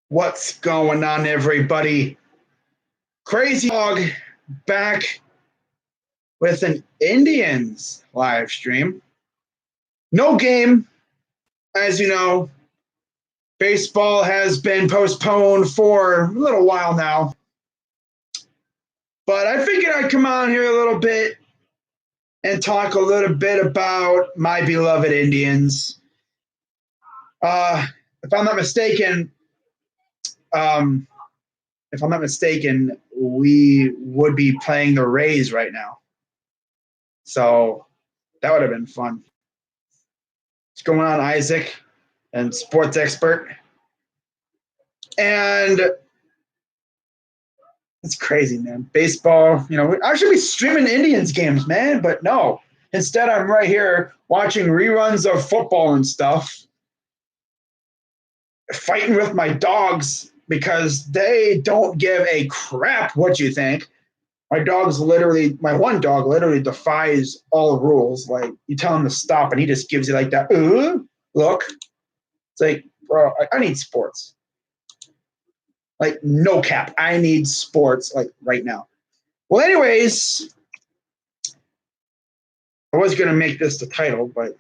What's going on, everybody? Crazy Dog back with an Indians live stream. No game, as you know. Baseball has been postponed for a little while now. But I figured I'd come on here a little bit and talk a little bit about my beloved Indians. If I'm not mistaken, we would be playing the Rays right now. So that would have been fun. What's going on, Isaac, and sports expert? And it's crazy, man. Baseball, I should be streaming Indians games, man, but no. Instead, I'm right here watching reruns of football and stuff, fighting with my dogs because they don't give a crap what you think. My one dog literally defies all rules. Like, you tell him to stop and he just gives you like that, look. It's like, bro, I need sports. Like, no cap. I need sports, like, right now. Well, anyways, I was going to make this the title, but,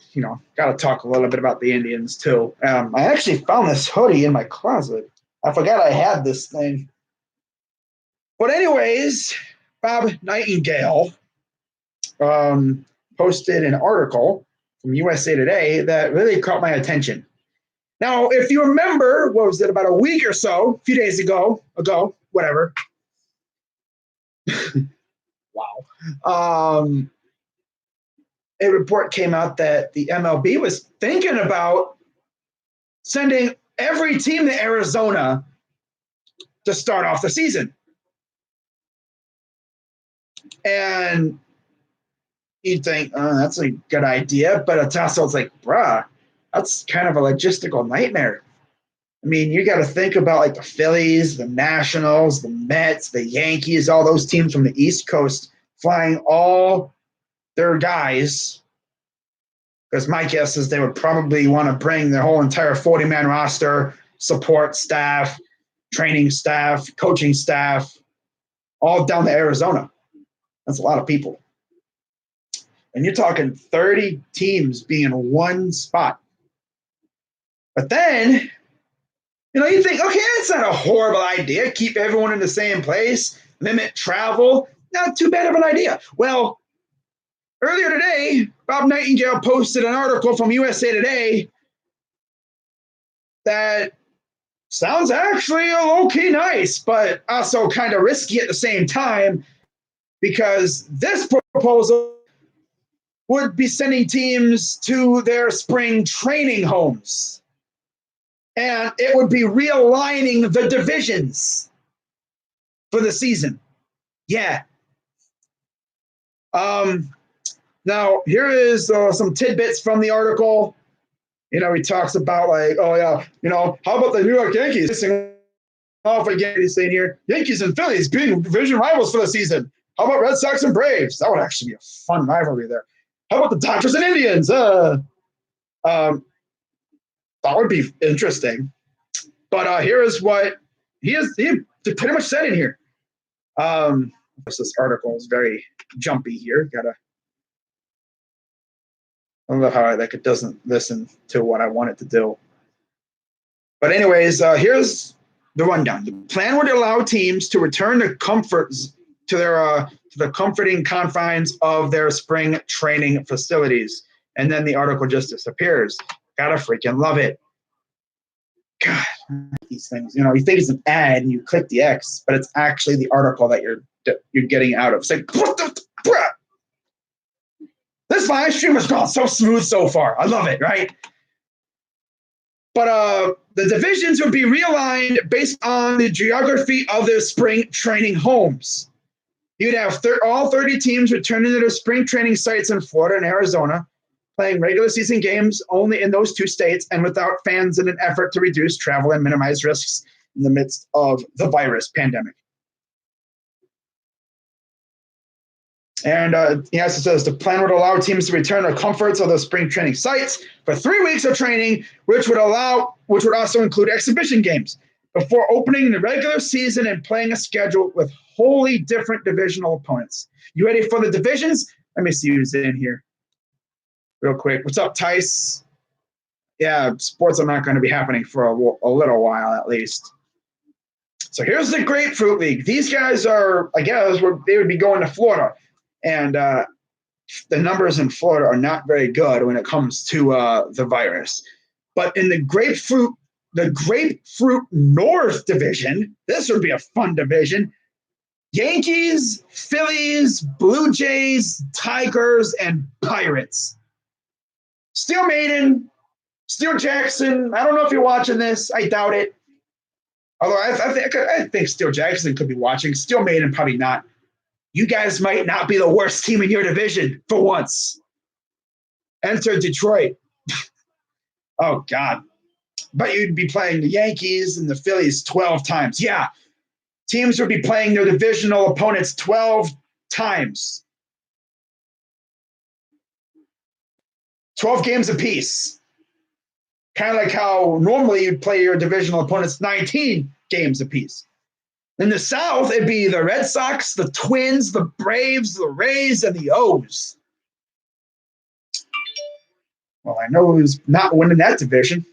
got to talk a little bit about the Indians, too. I actually found this hoodie in my closet. I forgot I had this thing. But anyways, Bob Nightingale posted an article from USA Today that really caught my attention. Now, if you remember, what was it, about a week or so, a few days ago, whatever. Wow. A report came out that the MLB was thinking about sending every team to Arizona to start off the season. And you'd think, that's a good idea, but Atasso's like, bruh, that's kind of a logistical nightmare. I mean, you got to think about like the Phillies, the Nationals, the Mets, the Yankees, all those teams from the East Coast flying all their guys. Because my guess is they would probably want to bring their whole entire 40-man roster, support staff, training staff, coaching staff, all down to Arizona. That's a lot of people. And you're talking 30 teams being in one spot. But then, you think, okay, that's not a horrible idea. Keep everyone in the same place, limit travel. Not too bad of an idea. Well, earlier today, Bob Nightingale posted an article from USA Today that sounds actually low-key nice, but also kind of risky at the same time, because this proposal would be sending teams to their spring training homes. And it would be realigning the divisions for the season. Yeah. Now, here is some tidbits from the article. He talks about like, oh, yeah, how about the New York Yankees? Off again, he's saying here, Yankees and Phillies being division rivals for the season. How about Red Sox and Braves? That would actually be a fun rivalry there. How about the Dodgers and Indians? That would be interesting. But here is what he pretty much said in here. This article is very jumpy here. I love how it doesn't listen to what I want it to do. But anyways, here's the rundown. The plan would allow teams to return to the comforting confines of their spring training facilities. And then the article just disappears. Gotta freaking love it. God, these things. You think it's an ad and you click the X, but it's actually the article that you're getting out of. It's like, this live stream has gone so smooth so far. I love it, right? But the divisions would be realigned based on the geography of their spring training homes. You'd have all 30 teams returning to their spring training sites in Florida and Arizona, playing regular season games only in those two states and without fans in an effort to reduce travel and minimize risks in the midst of the virus pandemic. And it says the plan would allow teams to return to the comforts of the spring training sites for 3 weeks of training, which would also include exhibition games. before opening the regular season and playing a schedule with wholly different divisional opponents. You ready for the divisions? Let me see who's in here real quick. What's up, Tice? Yeah, sports are not going to be happening for a little while at least. So here's the Grapefruit League. These guys are, I guess, they would be going to Florida. And the numbers in Florida are not very good when it comes to the virus. But in the Grapefruit North division, this would be a fun division. Yankees, Phillies, Blue Jays, Tigers, and Pirates. Steel Maiden, Steel Jackson. I don't know if you're watching this. I doubt it. Although I think Steel Jackson could be watching. Steel Maiden probably not. You guys might not be the worst team in your division for once. Enter Detroit. Oh, God. But you'd be playing the Yankees and the Phillies 12 times. Yeah. Teams would be playing their divisional opponents 12 times. 12 games apiece. Kind of like how normally you'd play your divisional opponents 19 games apiece. In the South, it'd be the Red Sox, the Twins, the Braves, the Rays, and the O's. Well, I know who's not winning that division.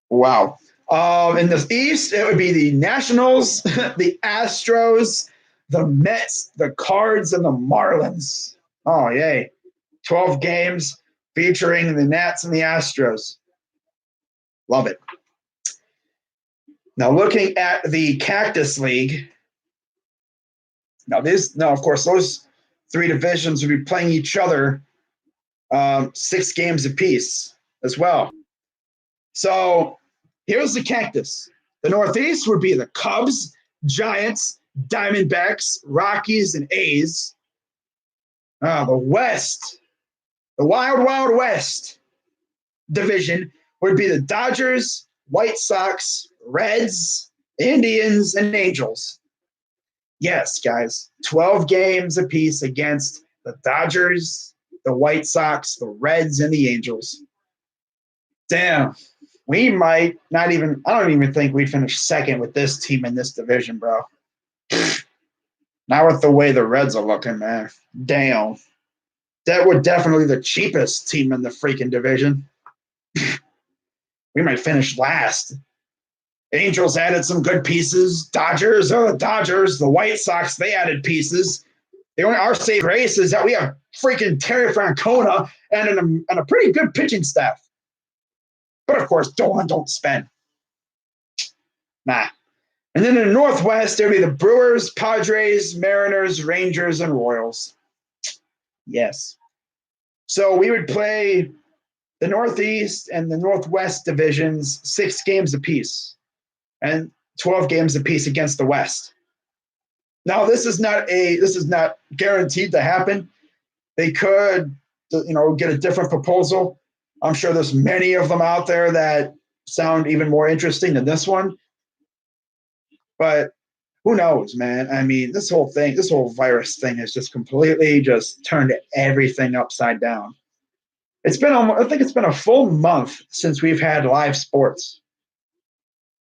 Wow. In the East, it would be the Nationals, the Astros, the Mets, the Cards, and the Marlins. Oh, yay. 12 games featuring the Nats and the Astros. Love it. Now, looking at the Cactus League. Now, of course, those three divisions would be playing each other 6 games apiece as well. So here's the Cactus. The Northeast would be the Cubs, Giants, Diamondbacks, Rockies, and A's. The West, the Wild Wild West division would be the Dodgers, White Sox, Reds, Indians, and Angels. Yes, guys, 12 games apiece against the Dodgers, the White Sox, the Reds, and the Angels. Damn. We might not even, I don't even think we'd finish second with this team in this division, bro. Not with the way the Reds are looking, man. Damn. That would definitely be the cheapest team in the freaking division. We might finish last. Angels added some good pieces. Dodgers, the White Sox, they added pieces. The only our save race is that we have freaking Terry Francona and a pretty good pitching staff. But of course, don't spend. Nah. And then in the Northwest, there'd be the Brewers, Padres, Mariners, Rangers, and Royals. Yes. So we would play the Northeast and the Northwest divisions 6 games apiece and 12 games apiece against the West. Now, this is not guaranteed to happen. They could, get a different proposal. I'm sure there's many of them out there that sound even more interesting than this one. But who knows, man? I mean, this whole virus thing has just completely just turned everything upside down. I think it's been a full month since we've had live sports.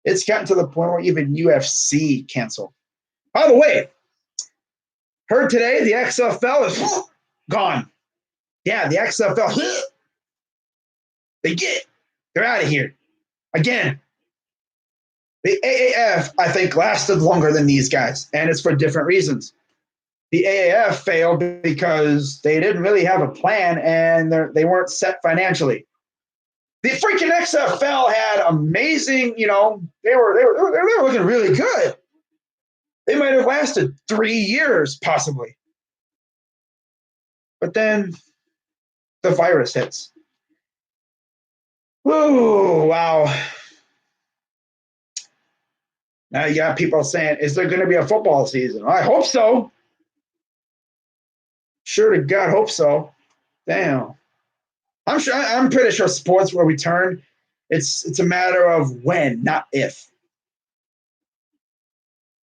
It's gotten to the point where even UFC canceled. By the way, heard today the XFL is gone. Yeah, the XFL. They're out of here. Again, the AAF, I think, lasted longer than these guys, and it's for different reasons. The AAF failed because they didn't really have a plan, and they weren't set financially. The freaking XFL had amazing, they were looking really good. They might have lasted 3 years, possibly. But then the virus hits. Ooh, wow. Now you got people saying, is there going to be a football season? I hope so. Sure to God, hope so. Damn. I'm pretty sure sports will return. It's a matter of when, not if.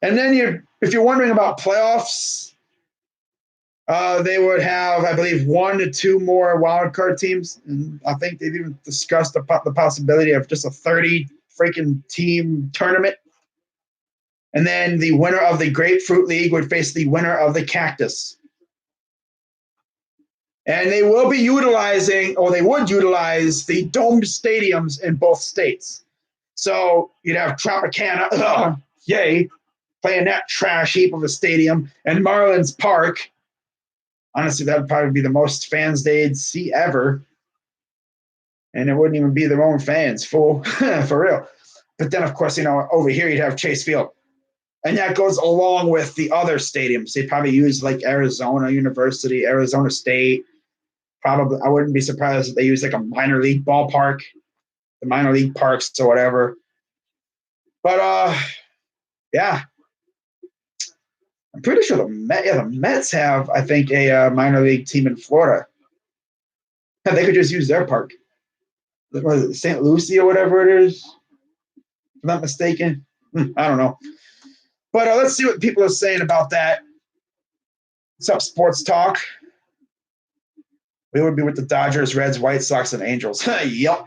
And then if you're wondering about playoffs, They would have, I believe, 1 to 2 more wild card teams, and I think they've even discussed the possibility of just a 30 freaking team tournament. And then the winner of the Grapefruit League would face the winner of the Cactus. And they will be utilizing, or they would utilize, the domed stadiums in both states. So you'd have Tropicana, yay, playing that trash heap of a stadium, and Marlins Park. Honestly, that would probably be the most fans they'd see ever. And it wouldn't even be their own fans, fool, for real. But then, of course, over here you'd have Chase Field. And that goes along with the other stadiums. They probably use like Arizona University, Arizona State. Probably, I wouldn't be surprised if they use like a minor league ballpark, the minor league parks or whatever. But yeah, I'm pretty sure the Mets have, I think, a minor league team in Florida. Yeah, they could just use their park. What is it, St. Lucie or whatever it is? If I'm not mistaken. I don't know. But let's see what people are saying about that. What's up, Sports Talk? We would be with the Dodgers, Reds, White Sox, and Angels. Yep.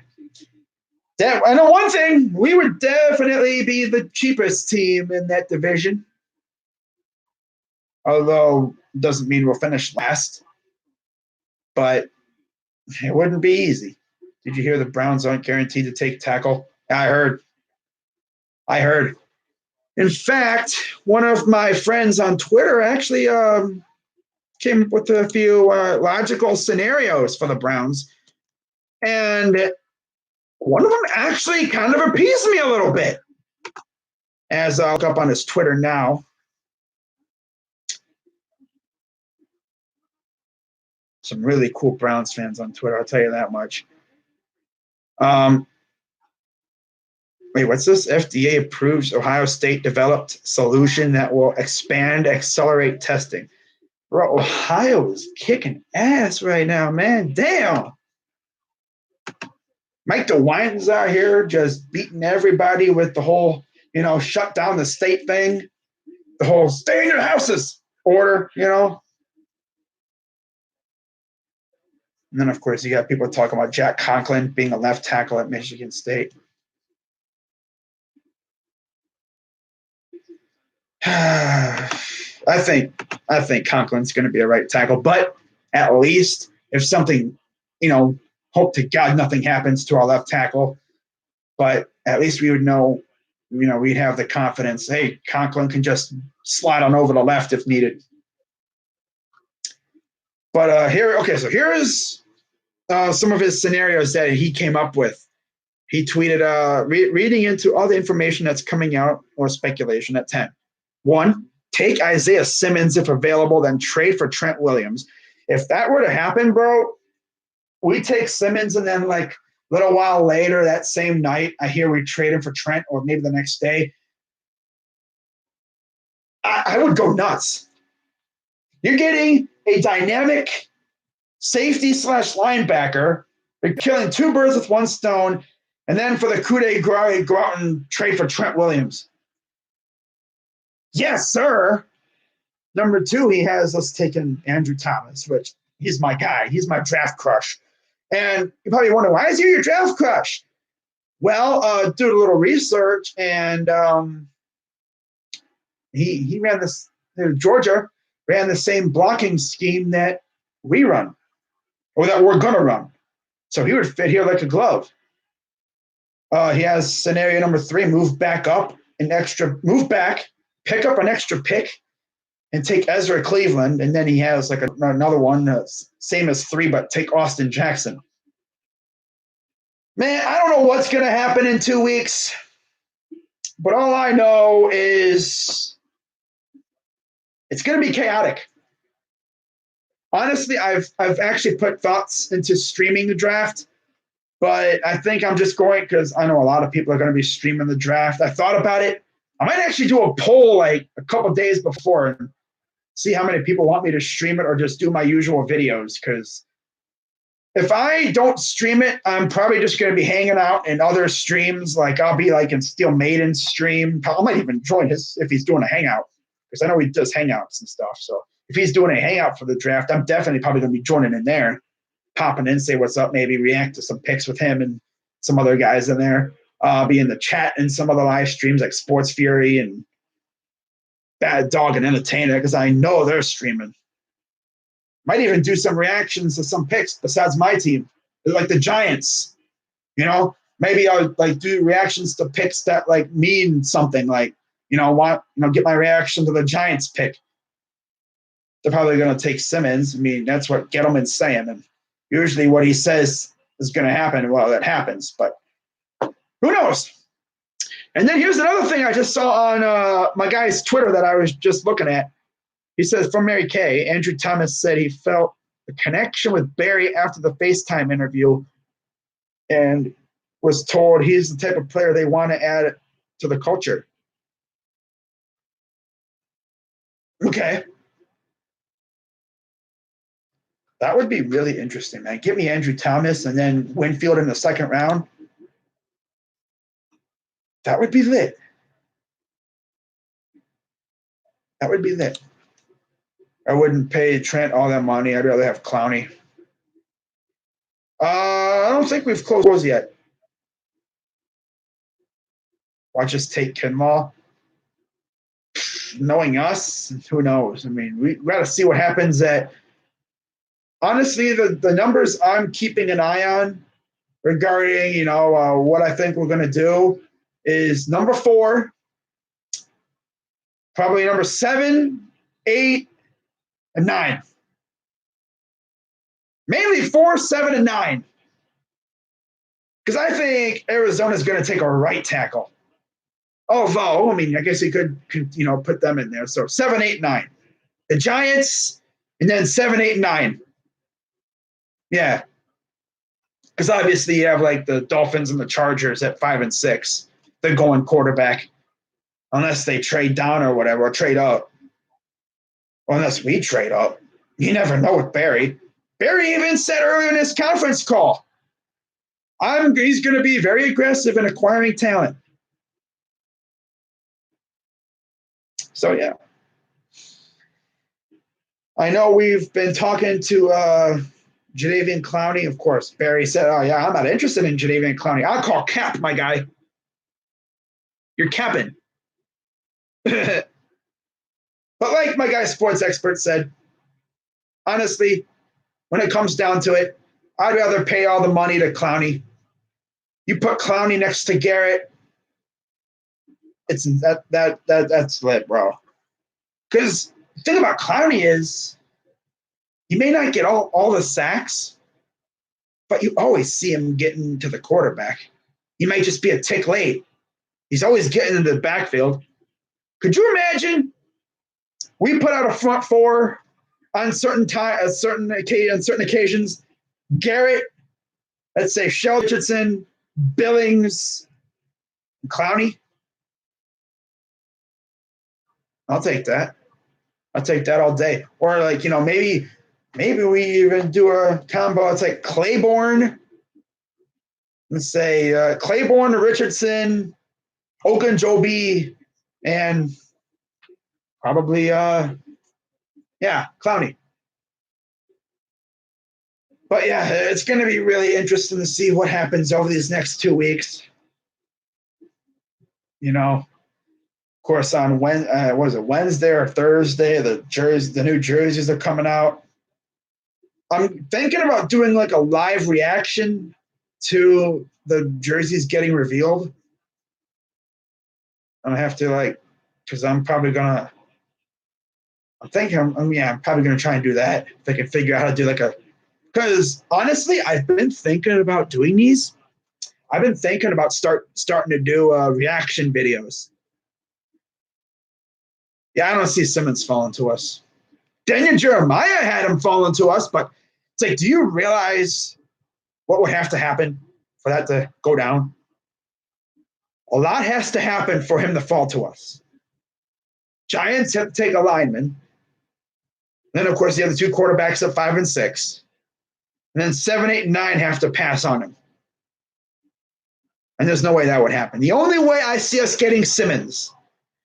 I know one thing. We would definitely be the cheapest team in that division. Although, doesn't mean we'll finish last. But it wouldn't be easy. Did you hear the Browns aren't guaranteed to take tackle? I heard. In fact, one of my friends on Twitter actually came up with a few logical scenarios for the Browns. And one of them actually kind of appeased me a little bit. As I'll look up on his Twitter now. Some really cool Browns fans on Twitter, I'll tell you that much. Wait, what's this? FDA approves Ohio State developed solution that will accelerate testing. Bro, Ohio is kicking ass right now, man. Damn. Mike DeWine's out here just beating everybody with the whole, shut down the state thing. The whole stay in your houses order, And then, of course, you got people talking about Jack Conklin being a left tackle at Michigan State. I think Conklin's going to be a right tackle, but at least if something, hope to God nothing happens to our left tackle, but at least we would know, we'd have the confidence. Hey, Conklin can just slide on over the left if needed. But so here is some of his scenarios that he came up with. He tweeted, reading into all the information that's coming out or speculation at 10. 1, take Isaiah Simmons if available, then trade for Trent Williams. If that were to happen, bro, we take Simmons and then like a little while later that same night, I hear we trade him for Trent or maybe the next day. I would go nuts. You're getting a dynamic safety / linebacker. You're killing 2 birds with 1 stone. And then for the coup de grace, go out and trade for Trent Williams. Yes, sir. Number 2, he has us taking Andrew Thomas, which he's my guy. He's my draft crush. And you probably wonder, why is he your draft crush? Well, did a little research, and he ran this. Georgia ran the same blocking scheme that we run, or that we're gonna run. So he would fit here like a glove. He has scenario number 3: move back, pick up an extra pick, and take Ezra Cleveland. And then he has like another one, same as 3, but take Austin Jackson. Man, I don't know what's going to happen in 2 weeks, but all I know is it's going to be chaotic. Honestly, I've actually put thoughts into streaming the draft, but I think I'm just going because I know a lot of people are going to be streaming the draft. I thought about it. I might actually do a poll like a couple days before and see how many people want me to stream it or just do my usual videos, because if I don't stream it, I'm probably just going to be hanging out in other streams. Like I'll be like in Steel Maiden's stream. I might even join his if he's doing a hangout, because I know he does hangouts and stuff. So if he's doing a hangout for the draft, I'm definitely probably going to be joining in there, popping in, say what's up, maybe react to some picks with him and some other guys in there. Be in the chat and some other live streams like Sports Fury and Bad Dog and Entertainer, because I know they're streaming. Might even do some reactions to some picks besides my team, like the Giants. You know, maybe I'll like do reactions to picks that like mean something. Like, get my reaction to the Giants pick. They're probably going to take Simmons. I mean, that's what Gettleman's saying, and usually what he says is going to happen. Well, that happens, but who knows? And then here's another thing I just saw on my guy's Twitter that I was just looking at. He says, from Mary Kay, Andrew Thomas said he felt a connection with Barry after the FaceTime interview and was told he's the type of player they want to add to the culture. Okay. That would be really interesting, man. Give me Andrew Thomas and then Winfield in the second round. That would be lit. That would be lit. I wouldn't pay Trent all that money. I'd rather have Clowney. I don't think we've closed yet. Watch us take Kinlaw. Knowing us, who knows? I mean, we got to see what happens at. Honestly, the numbers I'm keeping an eye on regarding, what I think we're going to do is number 4, probably number 7, 8, and 9. Mainly 4, 7, and 9. Because I think Arizona's going to take a right tackle. Although, I mean, I guess you could put them in there. So 7, 8, 9. The Giants, and then 7, 8, 9. Yeah. Because obviously you have like the Dolphins and the Chargers at 5 and 6. They're going quarterback. Unless they trade down or whatever, or trade up. Or unless we trade up. You never know with Barry. Barry even said earlier in his conference call, he's going to be very aggressive in acquiring talent. So, yeah. I know we've been talking to Jadeveon Clowney. Of course, Barry said, oh, yeah, I'm not interested in Jadeveon Clowney. I'll call cap, my guy. You're capping. But like my guy sports expert said, honestly, when it comes down to it, I'd rather pay all the money to Clowney. You put Clowney next to Garrett, it's that's lit, bro. Because the thing about Clowney is you may not get all the sacks, but you always see him getting to the quarterback. He might just be a tick late. He's always getting into the backfield. Could you imagine we put out a front 4 on certain occasions? Garrett, let's say Sheldon Richardson, Billings, Clowney. I'll take that. I'll take that all day. Or like, maybe we even do a combo. It's like Claiborne. Let's say Claiborne, Richardson, Ogunjobi, and probably Clowney. But yeah, it's going to be really interesting to see what happens over these next 2 weeks. Of course, on Wednesday or Thursday, the new jerseys are coming out. I'm thinking about doing like a live reaction to the jerseys getting revealed. I'm gonna have to because I'm probably gonna. I'm probably gonna try and do that if I can figure out how to do because honestly, I've been thinking about doing these. I've been thinking about starting to do reaction videos. Yeah, I don't see Simmons falling to us. Daniel Jeremiah had him falling to us, but it's like, do you realize what would have to happen for that to go down? A lot has to happen for him to fall to us. Giants have to take a lineman. Then, of course, you have the 2 quarterbacks at 5 and 6. And then 7, 8, and 9 have to pass on him. And there's no way that would happen. The only way I see us getting Simmons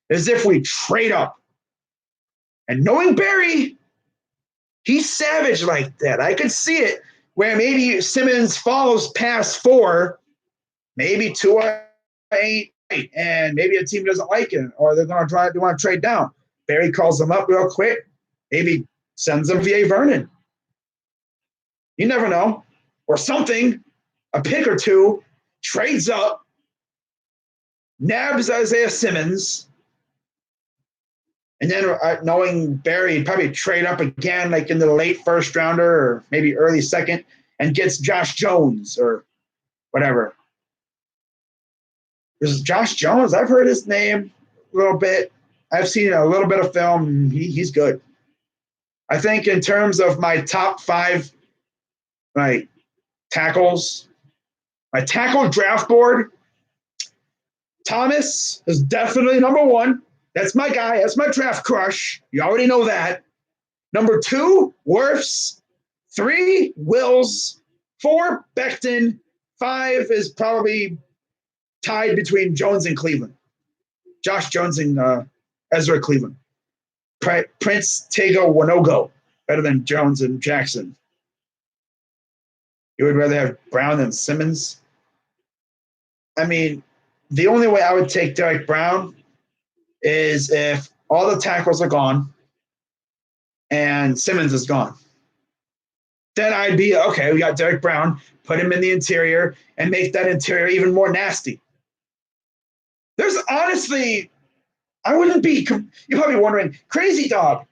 is if we trade up. And knowing Barry, He's savage like that. I could see it where maybe Simmons follows past 4, maybe 2 ain't right, and maybe a team doesn't like it, or they want to trade down. Barry calls them up real quick, maybe sends them via Vernon. You never know. Or something, a pick or two, trades up, nabs Isaiah Simmons, and then knowing Barry, probably trade up again, like in the late first rounder or maybe early second, and gets Josh Jones or whatever. There's Josh Jones. I've heard his name a little bit. I've seen a little bit of film. He's good. I think in terms of my top 5, like tackles, my tackle draft board, Thomas is definitely number 1. That's my guy. That's my draft crush. You already know that. Number 2, Wirfs. 3, Wills. 4, Becton. 5 is probably tied between Jones and Cleveland. Josh Jones and Ezra Cleveland. Prince Tega Wanogo. Better than Jones and Jackson. You would rather have Brown than Simmons? I mean, the only way I would take Derek Brown is if all the tackles are gone and Simmons is gone. Then I'd be, okay, we got Derek Brown, put him in the interior and make that interior even more nasty. There's honestly, I wouldn't be, you're probably wondering, Crazy Dog,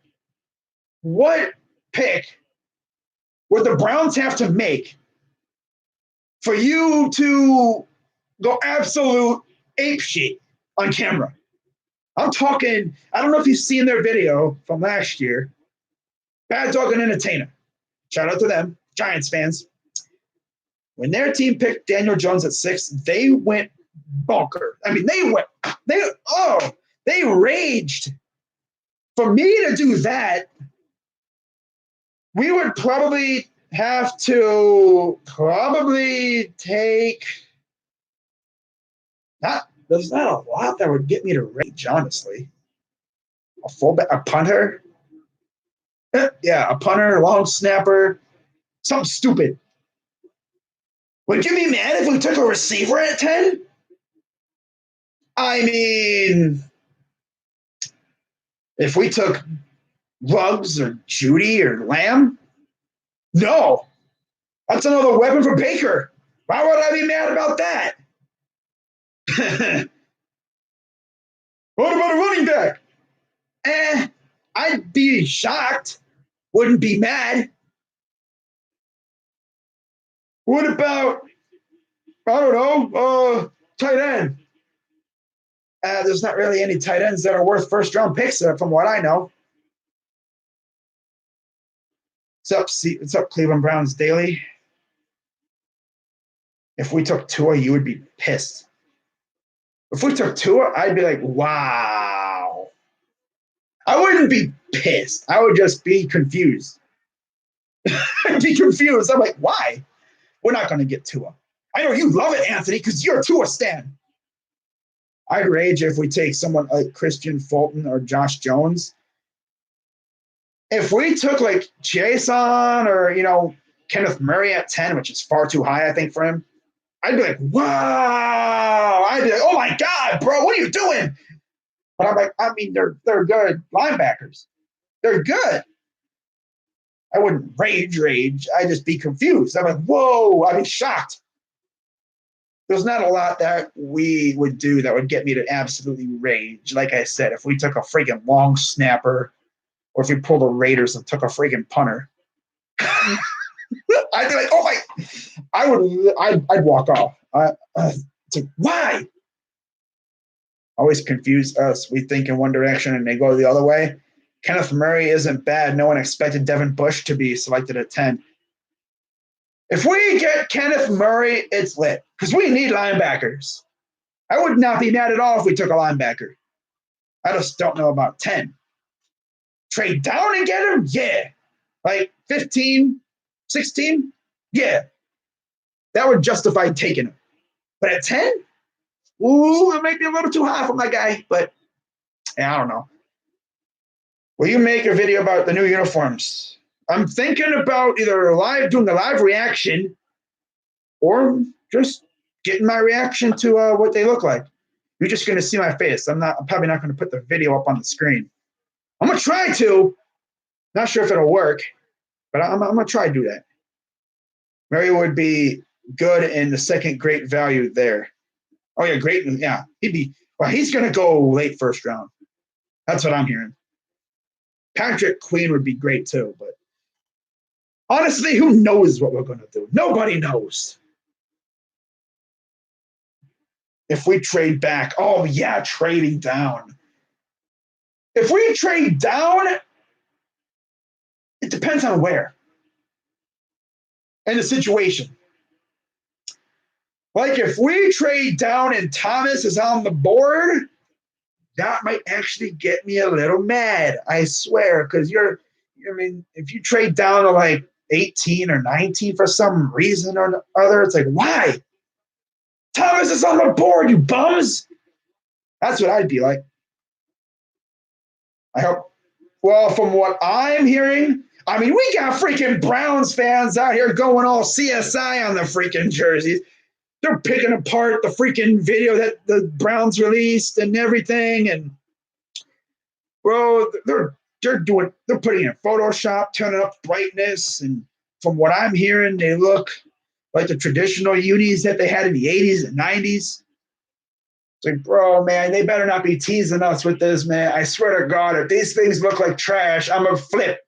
what pick would the Browns have to make for you to go absolute apeshit on camera? I'm talking, I don't know if you've seen their video from last year. Bad Dog and Entertainer. Shout out to them, Giants fans. When their team picked Daniel Jones at 6, they went bunker. I mean, they raged. For me to do that, we would probably have to take there's not a lot that would get me to rage, honestly. A fullback, a punter. Yeah, a punter, long snapper, something stupid. Would you be mad if we took a receiver at 10? I mean, if we took Ruggs or Judy or Lamb? No. That's another weapon for Baker. Why would I be mad about that? What about a running back? I'd be shocked. Wouldn't be mad. What about, I don't know, tight end? There's not really any tight ends that are worth first-round picks from what I know. What's up, Cleveland Browns Daily? If we took Tua, you would be pissed. If we took Tua, I'd be like, wow. I wouldn't be pissed. I would just be confused. I'd be confused. I'm like, why? We're not going to get Tua. I know you love it, Anthony, because you're a Tua stan. I'd rage if we take someone like Christian Fulton or Josh Jones. If we took like Jason or, Kenneth Murray at 10, which is far too high, I think, for him, I'd be like, wow. I'd be like, oh my God, bro, what are you doing? But I'm like, I mean, they're good linebackers. They're good. I wouldn't rage. I'd just be confused. I'm like, whoa, I'd be shocked. There's not a lot that we would do that would get me to absolutely rage. Like I said, if we took a freaking long snapper or if we pulled the Raiders and took a freaking punter, I'd be like, oh my, I'd walk off. It's like, why? Always confuse us. We think in one direction and they go the other way. Kenneth Murray isn't bad. No one expected Devin Bush to be selected at 10. If we get Kenneth Murray, it's lit because we need linebackers. I would not be mad at all if we took a linebacker. I just don't know about 10. Trade down and get him? Yeah. Like 15, 16? Yeah. That would justify taking him. But at 10? Ooh, it might be a little too high for my guy, but I don't know. Will you make a video about the new uniforms? I'm thinking about either doing a live reaction or just getting my reaction to what they look like. You're just gonna see my face. I'm probably not gonna put the video up on the screen. I'm gonna try to. Not sure if it'll work, but I'm gonna try to do that. Murray would be good in the second great value there. Oh yeah, great. Yeah, he's gonna go late first round. That's what I'm hearing. Patrick Queen would be great too, but honestly, who knows what we're gonna do? Nobody knows. If we trade back, oh yeah, trading down. If we trade down, it depends on where and the situation. Like if we trade down and Thomas is on the board, that might actually get me a little mad. I swear, because if you trade down to like 18 or 19 for some reason or other, it's like, why? Thomas is on the board, you bums. That's what I'd be like. I hope. Well, from what I'm hearing, I mean, we got freaking Browns fans out here going all CSI on the freaking jerseys. They're picking apart the freaking video that the Browns released and everything. And, bro, they're putting in Photoshop, turning up brightness. And from what I'm hearing, they look like the traditional unis that they had in the 80s and 90s. It's like, bro, man, they better not be teasing us with this, man. I swear to God, if these things look like trash, I'm going to flip.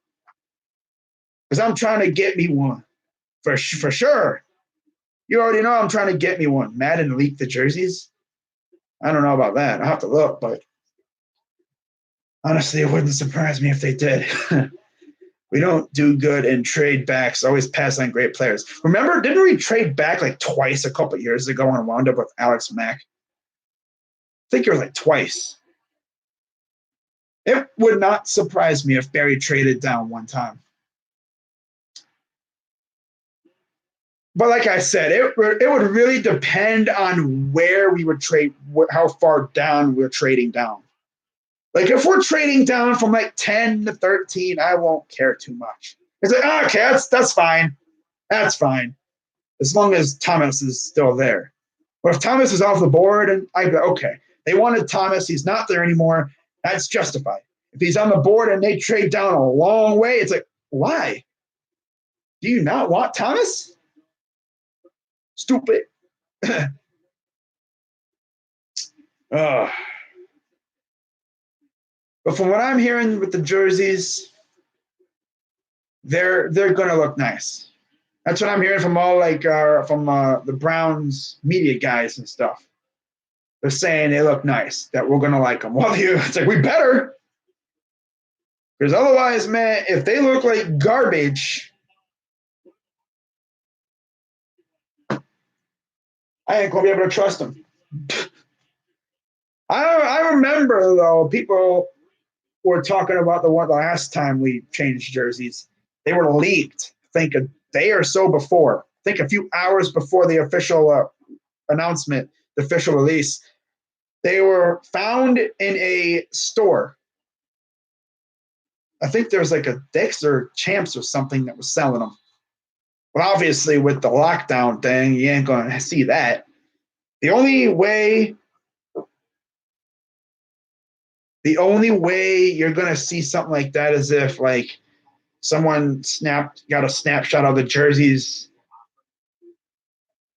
Because I'm trying to get me one. For sure. You already know I'm trying to get me one. Madden leaked the jerseys. I don't know about that. I'll have to look, but honestly, it wouldn't surprise me if they did. We don't do good in trade backs, always pass on great players. Remember, didn't we trade back like twice a couple of years ago and wound up with Alex Mack? I think it was like twice. It would not surprise me if Barry traded down one time. But like I said, it would really depend on where we would trade, how far down we're trading down. Like if we're trading down from like 10 to 13, I won't care too much. It's like, oh, okay, that's fine. That's fine. As long as Thomas is still there. But if Thomas is off the board, and I go, okay, they wanted Thomas, he's not there anymore. That's justified. If he's on the board and they trade down a long way, it's like, why? Do you not want Thomas? Stupid. But from what I'm hearing with the jerseys, they're gonna look nice. That's what I'm hearing from all from the Browns media guys and stuff. They're saying they look nice, that we're gonna like them. Well, it's like we better, because otherwise, man, if they look like garbage, I ain't gonna be able to trust them. I remember though, people were talking about the last time we changed jerseys. They were leaked, I think a day or so before. I think a few hours before the official announcement, the official release. They were found in a store. I think there was like a Dick's or Champs or something that was selling them. Well, obviously, with the lockdown thing, you ain't going to see that. The only way you're going to see something like that is if, like, someone got a snapshot of the jerseys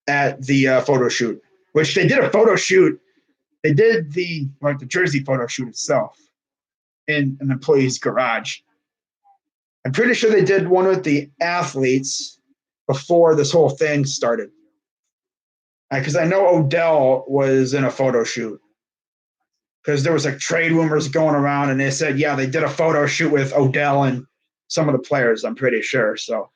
at the photo shoot, which they did a photo shoot. They did the jersey photo shoot itself in an employee's garage. I'm pretty sure they did one with the athletes before this whole thing started. Because I know Odell was in a photo shoot. Because there was like trade rumors going around, and they said, yeah, they did a photo shoot with Odell and some of the players, I'm pretty sure. So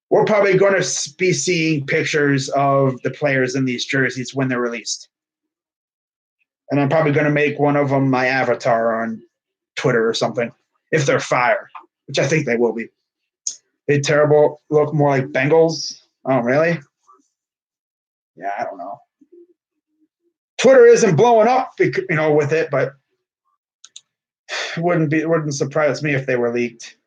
we're probably going to be seeing pictures of the players in these jerseys when they're released. And I'm probably going to make one of them my avatar on Twitter or something, if they're fire, which I think they will be. They terrible, look more like Bengals. Oh, really? Yeah, I don't know. Twitter isn't blowing up, with it, but it wouldn't surprise me if they were leaked.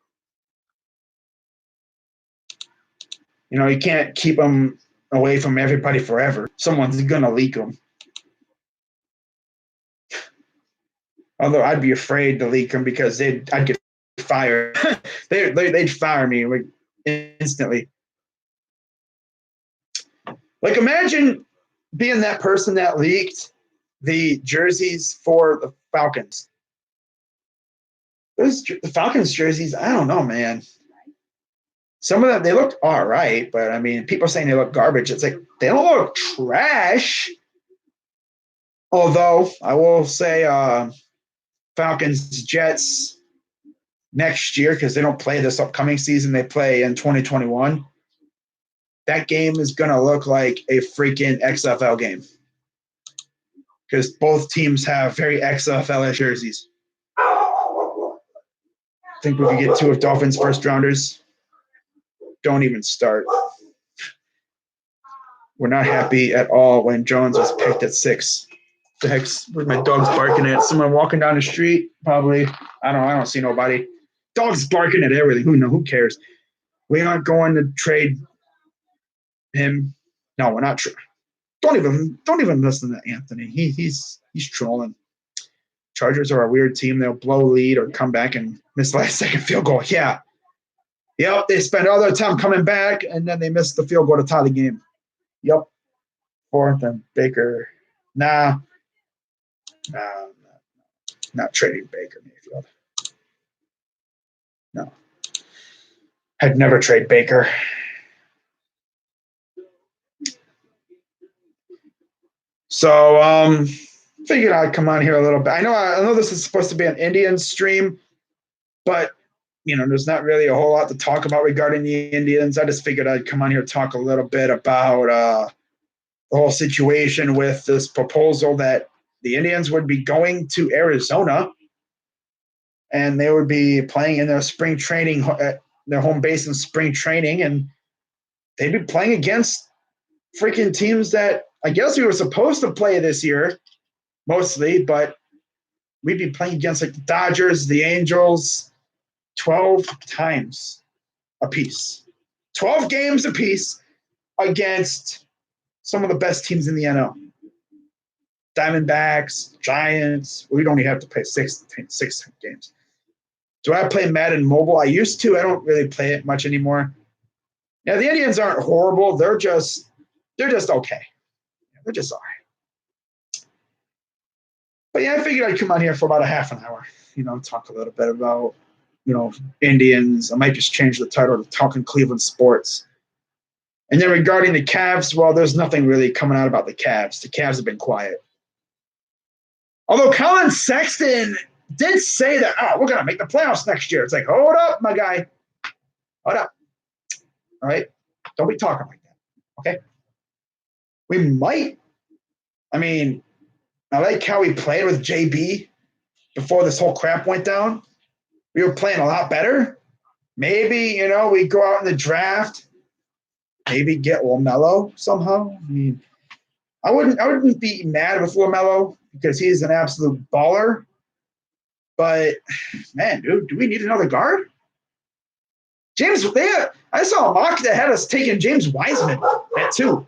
You can't keep them away from everybody forever. Someone's gonna leak them. Although I'd be afraid to leak them because I'd get fired. They'd fire me like instantly. Like imagine being that person that leaked the jerseys for the Falcons. The Falcons jerseys, I don't know, man. Some of them they looked all right, but I mean, people saying they look garbage. It's like they don't look trash. Although I will say, Falcons Jets next year because they don't play this upcoming season. They play in 2021. That game is gonna look like a freaking XFL game because both teams have very XFL jerseys. I think we could get two of Dolphins first rounders. Don't even start. We're not happy at all when Jones was picked at 6. The heck's where my dog's barking at? Someone walking down the street? Probably. I don't see nobody. Dog's barking at everything. Who cares? We aren't going to trade him. No, we're not. Don't even listen to Anthony. He's trolling. Chargers are a weird team. They'll blow lead or come back and miss last second field goal. Yeah. Yep. They spend all their time coming back and then they miss the field goal to tie the game. Yep. 4th and Baker. Nah. Not trading Baker Mayfield. No. I'd never trade Baker. So figured I'd come on here a little bit. I know this is supposed to be an Indians stream, but there's not really a whole lot to talk about regarding the Indians. I just figured I'd come on here and talk a little bit about the whole situation with this proposal that the Indians would be going to Arizona and they would be playing in their spring training at their home base in spring training, and they'd be playing against freaking teams that I guess we were supposed to play this year, mostly, but we'd be playing against like the Dodgers, the Angels, 12 times a piece. 12 games a piece against some of the best teams in the NL. Diamondbacks, Giants. We'd only have to play six games. Do I play Madden Mobile? I used to. I don't really play it much anymore. Yeah, the Indians aren't horrible. They're just okay. They're just all right. But yeah, I figured I'd come on here for about a half an hour, talk a little bit about, Indians. I might just change the title to Talking Cleveland Sports. And then regarding the Cavs, well, there's nothing really coming out about the Cavs. The Cavs have been quiet. Although Colin Sexton did say that, we're going to make the playoffs next year. It's like, hold up, my guy. Hold up. All right? Don't be talking like that, okay? We might. I mean, I like how we played with JB before this whole crap went down. We were playing a lot better. Maybe, we go out in the draft, maybe get LaMelo somehow. I mean, I wouldn't be mad with LaMelo because he's an absolute baller. But man, dude, do we need another guard? I saw a mock that had us taking James Wiseman at 2.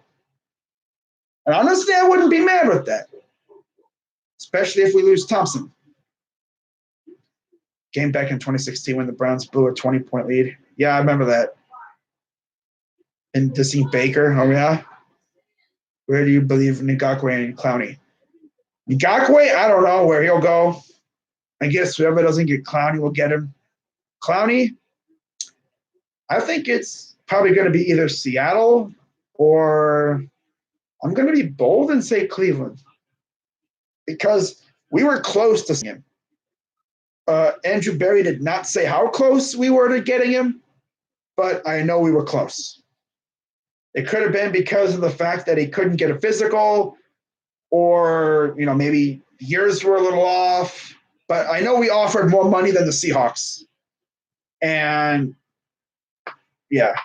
And honestly, I wouldn't be mad with that. Especially if we lose Thompson. Game back in 2016 when the Browns blew a 20-point lead. Yeah, I remember that. And to see Baker, oh yeah? Where do you believe Ngakoue and Clowney? Ngakoue, I don't know where he'll go. I guess whoever doesn't get Clowney will get him. Clowney, I think it's probably going to be either Seattle or I'm going to be bold and say Cleveland. Because we were close to him. Andrew Berry did not say how close we were to getting him, but I know we were close. It could have been because of the fact that he couldn't get a physical or, maybe years were a little off. But I know we offered more money than the Seahawks. And, yeah.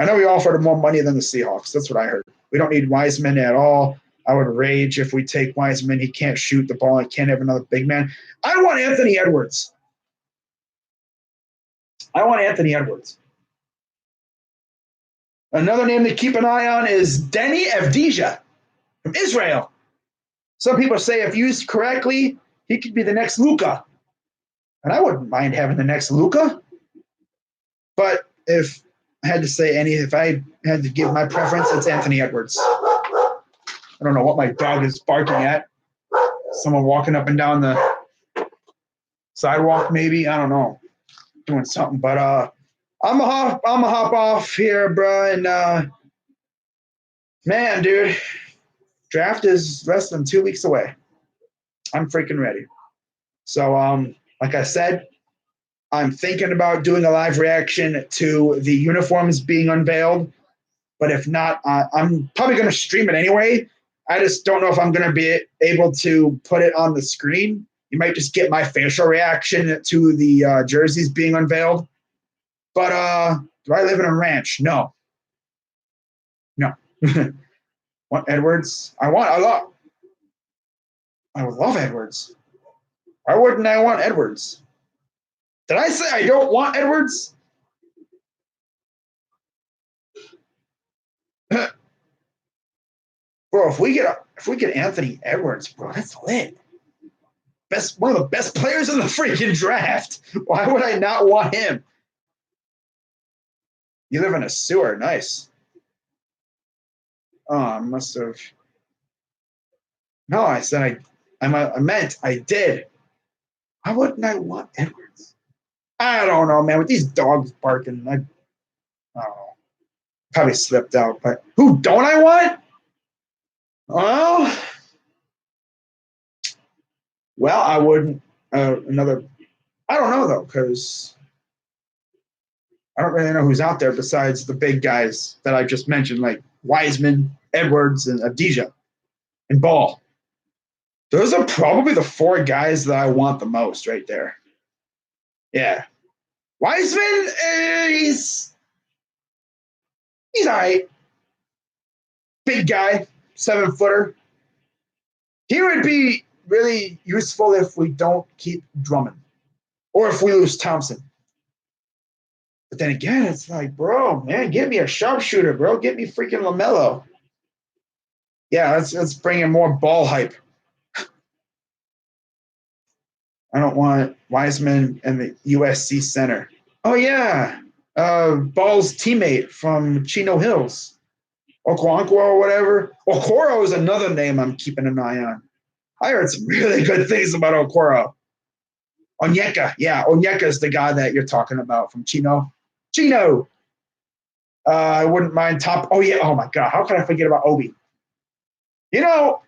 I know we offered more money than the Seahawks. That's what I heard. We don't need Wiseman at all. I would rage if we take Wiseman. He can't shoot the ball. He can't have another big man. I want Anthony Edwards. Another name to keep an eye on is Deni Avdija from Israel. Some people say if used correctly, he could be the next Luka. And I wouldn't mind having the next Luka. But if I had to say if I had to give my preference, it's Anthony Edwards. I don't know what my dog is barking at. Someone walking up and down the sidewalk, maybe. I don't know. Doing something. But I'm a hop off here, bro. And man, dude, draft is less than 2 weeks away. I'm freaking ready. So like I said, I'm thinking about doing a live reaction to the uniforms being unveiled. But if not, I'm probably going to stream it anyway. I just don't know if I'm going to be able to put it on the screen. You might just get my facial reaction to the jerseys being unveiled. But do I live in a ranch? No. No. Want Edwards? I love Edwards. Why wouldn't I want Edwards? Did I say I don't want Edwards? Bro, if we get Anthony Edwards, bro, that's lit. One of the best players in the freaking draft. Why would I not want him? You live in a sewer, nice. Oh, I must have. No, I said I meant I did. Why wouldn't I want Edwards? I don't know, man. With these dogs barking, I don't know. Probably slipped out. But who don't I want? Well, I wouldn't. Another. I don't know though, because I don't really know who's out there besides the big guys that I just mentioned, like Wiseman, Edwards, and Avdija, and Ball. Those are probably the 4 guys that I want the most right there. Yeah. Wiseman, he's all right. Big guy, 7-footer. He would be really useful if we don't keep Drummond or if we lose Thompson. But then again, it's like, bro, man, get me a sharpshooter, bro. Get me freaking LaMelo. Yeah, let's bring in more ball hype. I don't want Wiseman and the USC center. Oh, yeah. Ball's teammate from Chino Hills. Okwankwo or whatever. Okoro is another name I'm keeping an eye on. I heard some really good things about Okoro. Onyeka. Yeah, Onyeka is the guy that you're talking about from Chino. Chino. I wouldn't mind top. Oh, yeah. Oh, my God. How could I forget about Obi? You know,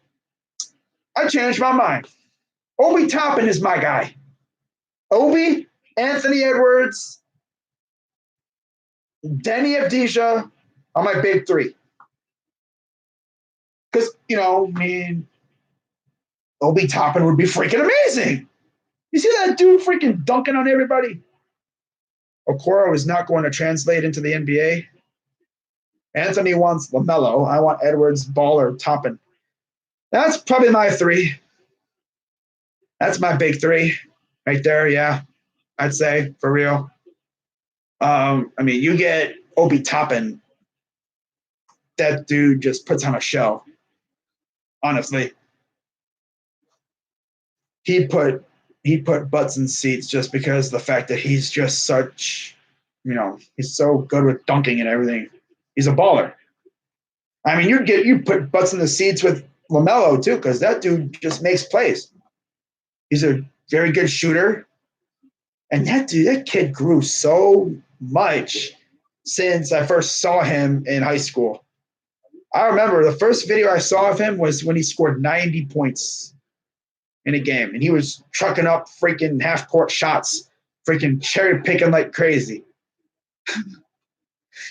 I changed my mind. Obi Toppin is my guy. Obi, Anthony Edwards, Deni Avdija are my big 3. Because, I mean, Obi Toppin would be freaking amazing. You see that dude freaking dunking on everybody? Okoro is not going to translate into the NBA. Anthony wants LaMelo. I want Edwards, Ball, or Toppin. That's probably my 3. That's my big 3 right there. Yeah, I'd say for real. I mean, you get Obi Toppin. That dude just puts on a show. Honestly, he put butts in seats just because of the fact that he's just such, he's so good with dunking and everything. He's a baller. I mean, you put butts in the seats with LaMelo too, because that dude just makes plays. He's a very good shooter, and that kid grew so much since I first saw him in high school. I remember the first video I saw of him was when he scored 90 points in a game, and he was trucking up freaking half-court shots, freaking cherry-picking like crazy.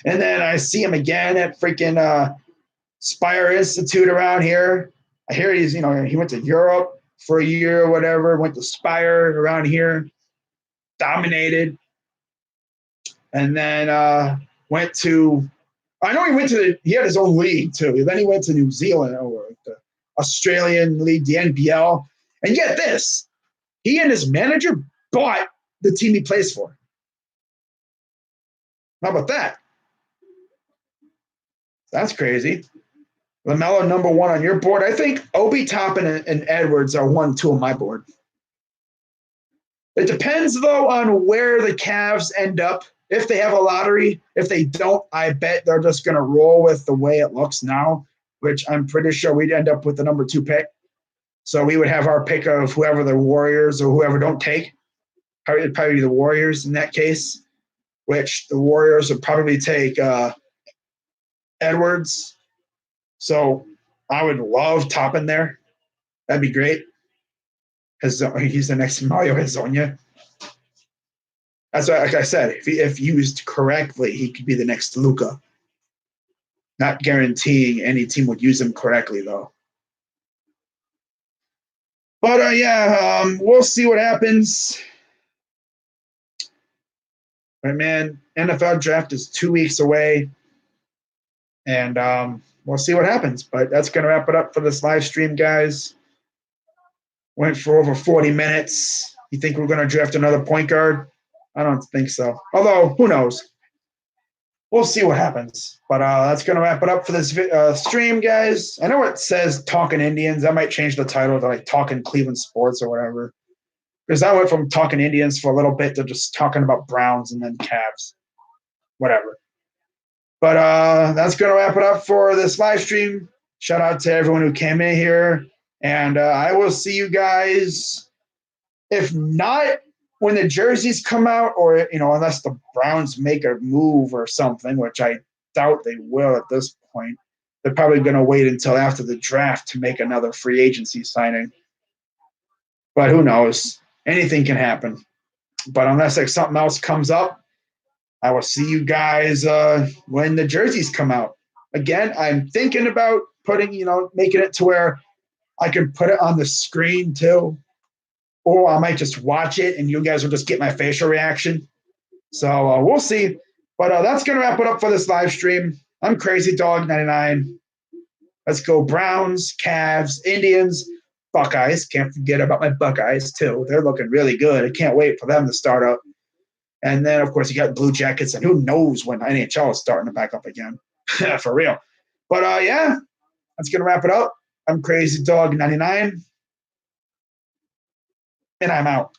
And then I see him again at freaking Spire Institute around here. I hear he went to Europe for a year or whatever, went to Spire around here, dominated, and then went to – I know he had his own league too. Then he went to New Zealand or the Australian league, the NBL. And get this, he and his manager bought the team he plays for. How about that? That's crazy. LaMelo number 1 on your board. I think Obi Toppin and Edwards are 1-2 on my board. It depends, though, on where the Cavs end up. If they have a lottery, if they don't, I bet they're just going to roll with the way it looks now, which I'm pretty sure we'd end up with the number 2 pick. So we would have our pick of whoever the Warriors or whoever don't take. It'd probably be the Warriors in that case, which the Warriors would probably take Edwards. So I would love Toppin there. That'd be great. He's the next Mario Hezonja. That's what, like I said, if used correctly, he could be the next Luka. Not guaranteeing any team would use him correctly, though. But we'll see what happens. But man, NFL draft is 2 weeks away, and we'll see what happens. But that's going to wrap it up for this live stream, guys. Went for over 40 minutes. You think we're going to draft another point guard? I don't think so. Although, who knows? We'll see what happens. But that's going to wrap it up for this stream, guys. I know it says Talking Indians. I might change the title to like Talking Cleveland Sports or whatever. Because I went from Talking Indians for a little bit to just talking about Browns and then Cavs. Whatever. But that's going to wrap it up for this live stream. Shout out to everyone who came in here. And I will see you guys, if not when the jerseys come out, or unless the Browns make a move or something, which I doubt they will at this point. They're probably going to wait until after the draft to make another free agency signing. But who knows? Anything can happen. But unless like something else comes up, I will see you guys when the jerseys come out. Again, I'm thinking about making it to where I can put it on the screen too. Or I might just watch it and you guys will just get my facial reaction. So we'll see. But that's going to wrap it up for this live stream. I'm Crazy Dog 99. Let's go Browns, Cavs, Indians, Buckeyes. Can't forget about my Buckeyes too. They're looking really good. I can't wait for them to start up. And then, of course, you got Blue Jackets, and who knows when NHL is starting to back up again. For real. But, that's going to wrap it up. I'm Crazy Dog 99, and I'm out.